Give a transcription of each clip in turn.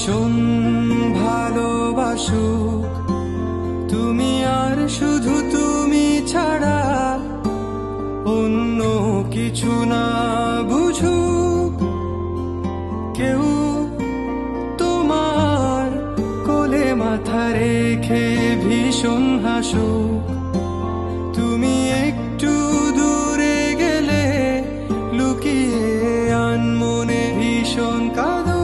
ভীষণ ভালোবাসুক তুমি, আর শুধু তুমি ছাড়া অন্য কিছু না বুঝুক কেউ, তোমার কোলে মাথা রেখে ভীষণ হাসুক। তুমি একটু দূরে গেলে লুকিয়ে আনমনে ভীষণ কাঁদুক।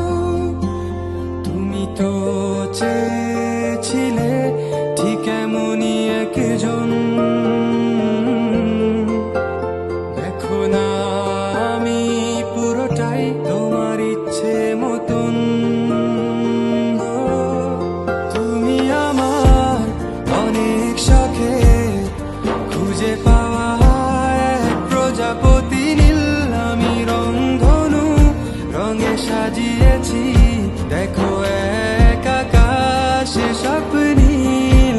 তুমি তো চেয়েছিলে ঠিক এমনই একজন, দেখো না আমি পুরোটাই তোমার ইচ্ছে মতন। তুমি আমার অনেক শখে খুঁজে পাওয়া এক প্রজাপতি নীল, আমি রংধনু রঙে সাজিয়েছি, দেখো এক আকাশে স্বপ্নীল।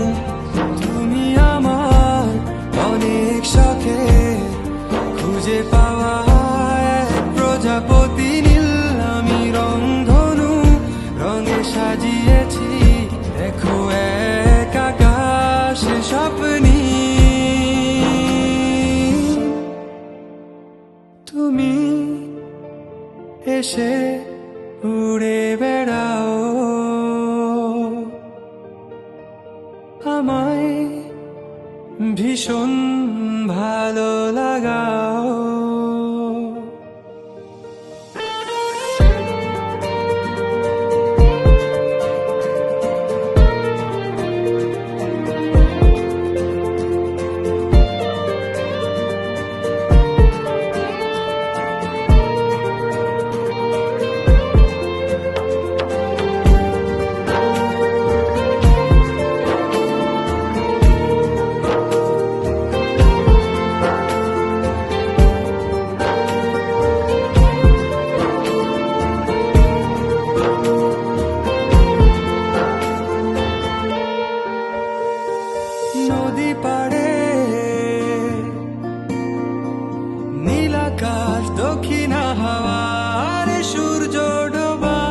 তুমি আমার অনেক শখে খুঁজে পাওয়া এক প্রজাপতি নীল, আমি রংধনু রঙে সাজিয়েছি, দেখো এক আকাশে স্বপ্নীল। তুমি এসে উড়ে বেড়াও, আমায় ভীষণ ভালো লাগাও। নদী পাড়ে নীল আকাশ, দক্ষিণ হাওয়া আর সূর্য ডোবা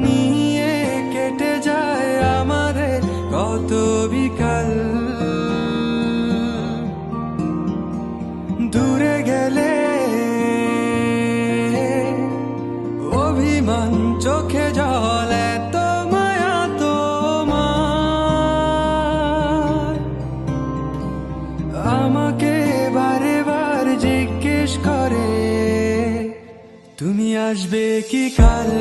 নিয়ে কেটে যায় আমাদের কত বিকাল। দূরে গেলে অভিমান, চোখে জল, এত মায়া তোমার। আমাকে বারে বার জিজ্ঞেস করে তুমি আসবে কি কাল।